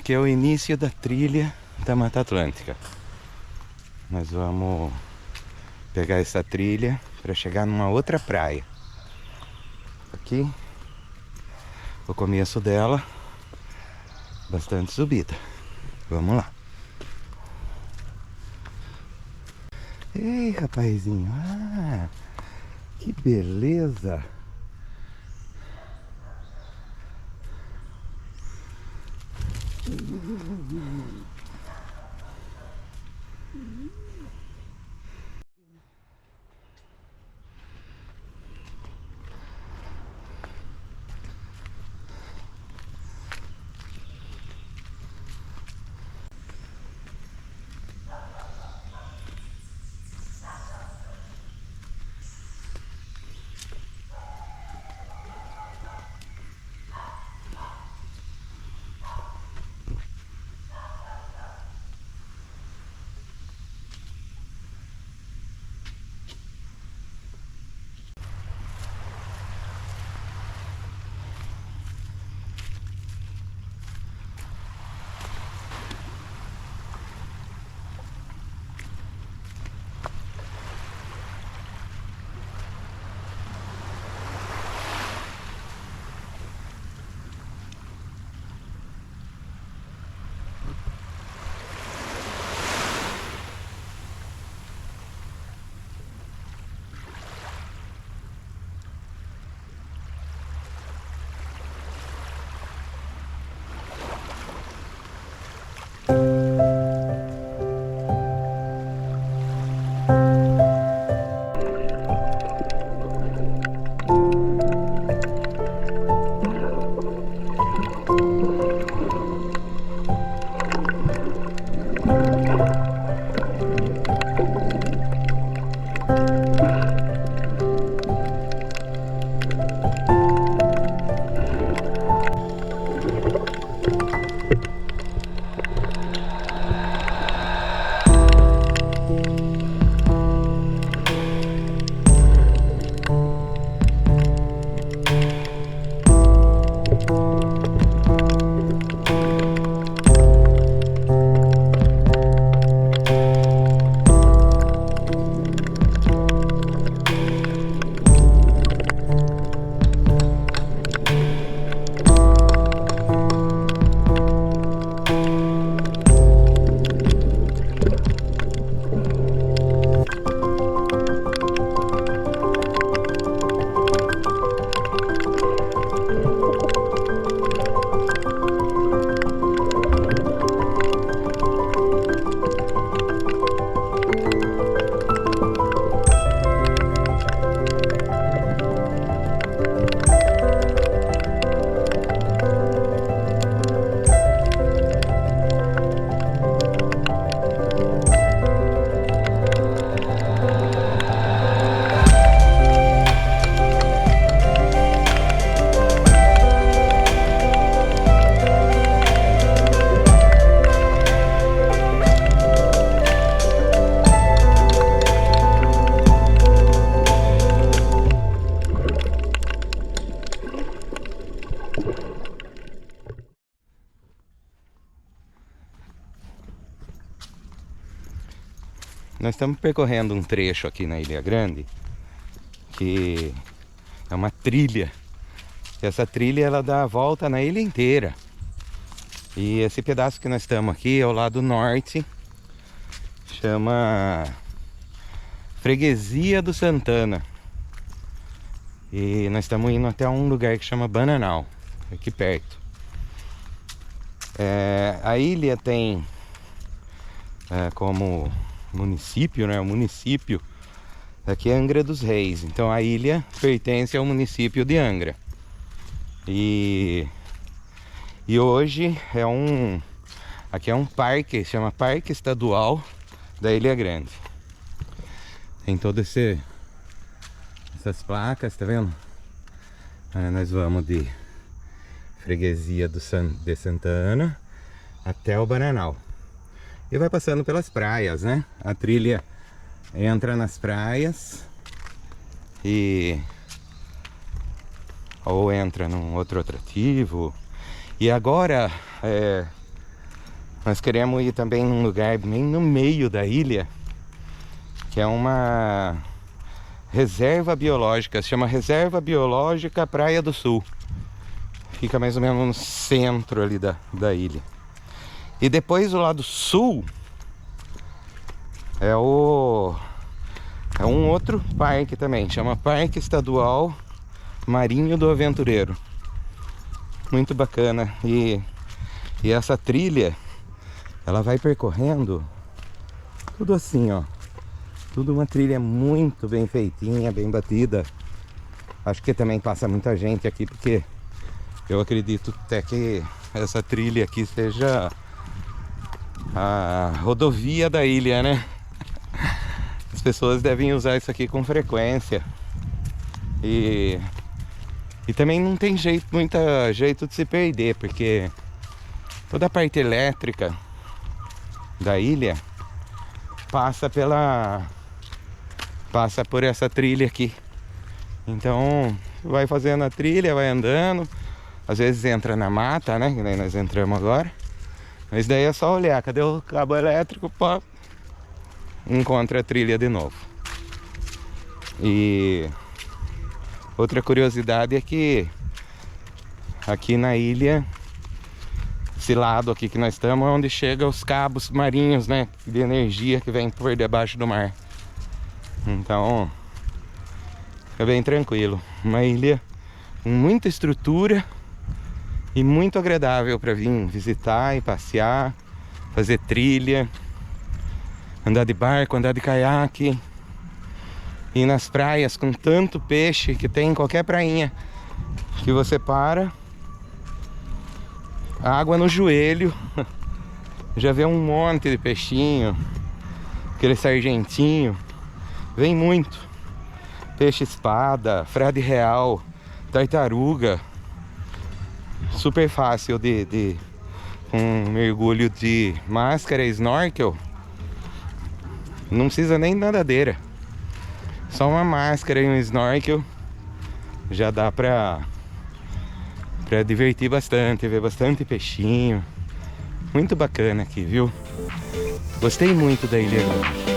aqui é o início da trilha da Mata Atlântica. Nós vamos pegar essa trilha para chegar numa outra praia. Aqui, o começo dela, bastante subida. Vamos lá. Ei, rapazinho, que beleza! Nós estamos percorrendo um trecho aqui na Ilha Grande, que é uma trilha. Essa trilha ela dá a volta na ilha inteira. E esse pedaço que nós estamos aqui é o lado norte, chama Freguesia do Santana. E nós estamos indo até um lugar que chama Bananal, aqui perto. A ilha tem como município, né? O município aqui é Angra dos Reis. Então a ilha pertence ao município de Angra. E hoje aqui é um parque, chama Parque Estadual da Ilha Grande. Tem todas essas placas, tá vendo? Nós vamos de Freguesia de Santana até o Bananal. E vai passando pelas praias, né? A trilha entra nas praias ou entra num outro atrativo. E agora Nós queremos ir também num lugar bem no meio da ilha, que é uma reserva biológica, se chama Reserva Biológica Praia do Sul. Fica mais ou menos no centro ali da ilha. E depois o lado sul é um outro parque também, chama Parque Estadual Marinho do Aventureiro. Muito bacana. E essa trilha, ela vai percorrendo tudo assim, ó. Tudo uma trilha muito bem feitinha, bem batida. Acho que também passa muita gente aqui, porque eu acredito até que essa trilha aqui seja a rodovia da ilha, né? As pessoas devem usar isso aqui com frequência. E também não tem muito jeito de se perder, porque toda a parte elétrica da ilha passa por essa trilha aqui. Então vai fazendo a trilha, vai andando. Às vezes entra na mata, né? Que nem nós entramos agora. Mas daí é só olhar, cadê o cabo elétrico? Pá, encontra a trilha de novo. E outra curiosidade é que aqui na ilha, esse lado aqui que nós estamos, é onde chega os cabos marinhos, né? De energia que vem por debaixo do mar. Então é bem tranquilo. Uma ilha com muita estrutura e muito agradável para vir visitar e passear, fazer trilha, andar de barco, andar de caiaque, ir nas praias com tanto peixe que tem em qualquer prainha que você para, água no joelho, já vê um monte de peixinho, aquele sargentinho, vem muito, peixe espada, frade real, tartaruga, super fácil de um mergulho de máscara e snorkel. Não precisa nem nadadeira, só uma máscara e um snorkel já dá pra divertir bastante, ver bastante peixinho. Muito bacana aqui, viu? Gostei muito da Ilha Grande.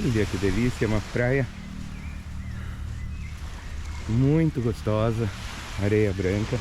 Olha que delícia, uma praia muito gostosa, areia branca.